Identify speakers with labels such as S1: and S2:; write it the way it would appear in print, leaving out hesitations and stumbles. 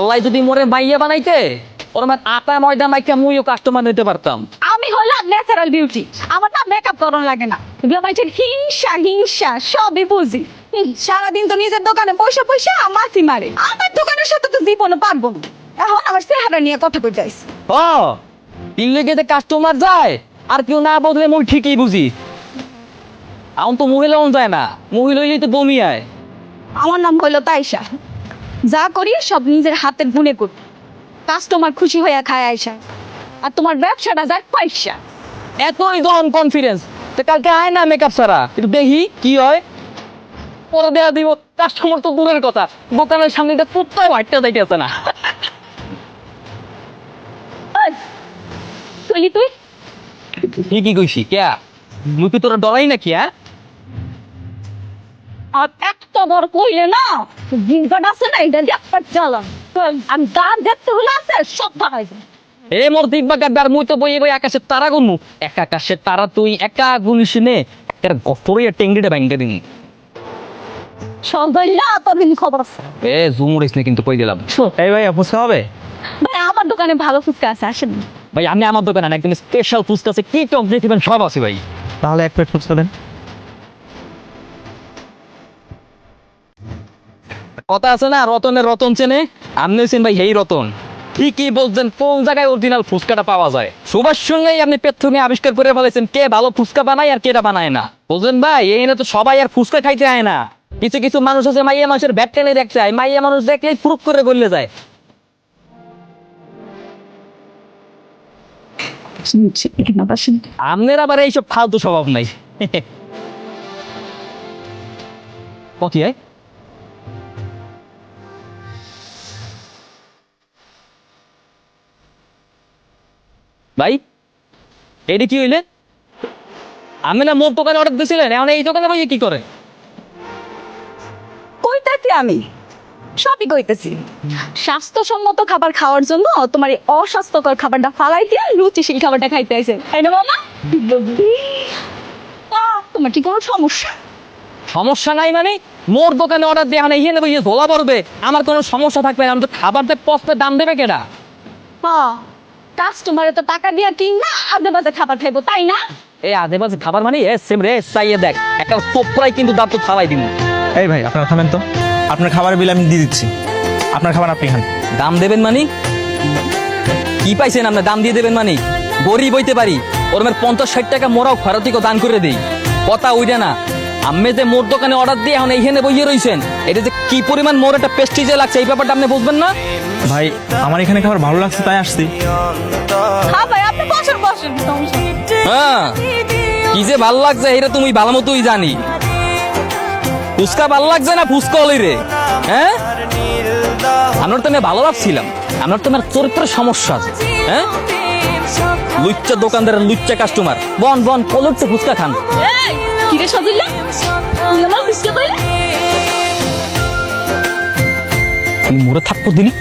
S1: আল্লাহ যদি মোরে মাইয়া বানাইতে ওর মানে আটা ময়দা মাইকা মুইও কাস্টমার নিতে পারতাম।
S2: আমি হলাম ন্যাচারাল বিউটি, আমার না মেকআপ করানো লাগে না। আমার হিংসা হিংসা সবই বুঝি। সারাদিন তো নিজের দোকানে পয়সা পয়সা মাছি মারে, আমার দোকানের সাথে তো জীবনে পারবো না। এখন আমার চেহারা নিয়ে কথা কইতে আইছি।
S1: ও দিল্লি গেতে কাস্টমার যায় আর কেউ না বললে মুই ঠিকই বুঝি। এখন তো মহিলাও যায় না, মহিলা হইলেই তো বমি আয়।
S2: আমার নাম হইলো তাইশা, যা করি সব নিজের হাতের গুনে করি। কাস্টমার খুশি হইয়া খায় আইসা, আর তোমার ব্যবসাটা যায় পয়সা।
S1: এতই দন কনফিডেন্স, তো কালকে আয় না মেকআপ ছাড়া, একটু দেখি কি হয়। পরে দেয়া দিব, কাস্টমার তো দূরের কথা, দোকানের সামনে কুত্তায় হাঁটতে যাইতেছে না।
S2: তুই তুই
S1: ঠিকই কইছি, কেয়া মুই কি তোরা ডরাই নাকি? হ্যাঁ
S2: আর এত বড় কইলে না, জিনকাট আছে না, এটা দিয়ে একটা জ্বালান। আমি দাঁত দেখতে হলে আছে সব ভাগাই যায়।
S1: এ মোর দেখবা গাদ্দার, মুই তো বইয়ে বই আকাশের তারা গুনমু। এক আকাশের তারা তুই একা গুনিস নে, একটা গফরিয়া টেঙ্গিটা ব্যাংকে দিন।
S2: সন্ধ্যাইলা ততদিন খবর আছে।
S1: এ জুমুরিস না কিন্তু কই দিলাম।
S3: এই ভাই ফুচকা হবে?
S2: ভাই আমার দোকানে ভালো ফুচকা আছে, আসেন।
S1: ভাই আমি আমার দোকানে না, একদম স্পেশাল ফুচকা আছে, কি টক দিবেন সব আছে ভাই।
S3: তাহলে এক প্লেট ফুচকা দেন।
S1: কথা আছে না, রতনের রতন চেনে, আপনি হচ্ছেন ভাই এই রতন। ঠিকই বলছেন, কোন জায়গায় অরিজিনাল ফুচকাটা পাওয়া যায়। সবার সঙ্গেই আপনি প্রথমে আবিষ্কার করে ফেলেছেন কে ভালো ফুচকা বানায় আর কেটা বানায় না। বলছেন ভাই এই তো সবাই আর ফুচকা খাইতে আয় না, কিছু কিছু মানুষ আছে মাইয়া মানুষের ব্যাট টেনে দেখতে চায়, মাইয়া মানুষ দেখলেই ফুরুক করে গলে যায়। আপনার আবার এইসব ফালতু স্বভাব নাই। কত হয়? ভাই এটা কি হইলে? আমি না মোর দোকানে অর্ডার দিয়েছিলেন, এখন এই দোকানে ভাই কি করে?
S2: কইতাছি আমি সবই কইতেছি। স্বাস্থ্যসম্মত খাবার খাওয়ার জন্য তোমার এই অস্বাস্থ্যকর খাবারটা ফালাই দিয়ে রুচিশীল খাবারটা খাইতে আইছে, তাই না মামা? তোমার কি কোনো সমস্যা?
S1: সমস্যা নাই মানে? মোর দোকানে অর্ডার দিয়ে এখন এইখানে বইয়ে ধোলা পড়বে, আমার কোনো সমস্যা থাকবে না? আমি তো খাবার দিয়ে পচতে দাম দেবে কেডা?
S2: কাস্টমারে তো টাকা দিয়া কিন না, আদে বাজে খাবার খাইবো, তাই না?
S1: এই আধে বাজে খাবার মানে সেম রে, চাইয়ে দেখ একটা চোপড়াই কিন্তু দাঁত তো থালাই দিন।
S3: এই ভাই আপনারা থামেন তো, আপনার খাবারের বিল আমি দিয়ে দিচ্ছি, আপনার খাবার আপনি খান।
S1: দাম দেবেন মানে কি পাইছেন আপনার? দাম দিয়ে দেবেন মানে গরিব হইতে পারি, ওর 50-60 টাকা মোরাও খরতিকে দান করে দেই, কথা ওইটা না। আমি যে মোর দোকানে অর্ডার দিয়ে এখন এইখানে বইয়ে রইছেন, এটা যে কি পরিমাণ মোর একটা পেস্টিজে লাগছে এই ব্যাপারটা আপনি বুঝবেন না?
S3: ভাই আমার এখানে খাবার ভালো লাগছে তাই আসছি।
S2: হ্যাঁ ভাই, আপনি বসেন বসেন, সমস্যা নেই।
S1: হ্যাঁ কি যে ভাল লাগছে এটা তুমি ভালো মতোই জানি। ফুচকা ভাল লাগছে না ফুচকা হলি রে? হ্যাঁ আমার তো আমি ভালো ভাবছিলাম, আমার তো আমার চরিত্রের সমস্যা আছে। হ্যাঁ লুচ্চা দোকানদারের লুচ্চা কাস্টমার, বন বন কলরছে ফুচকা খান।
S2: এই, কি রে সজিল্লা? তুই আমার বুঝতে পারলি?
S1: তুমি মোড়ে থাপ্পড় দিলি।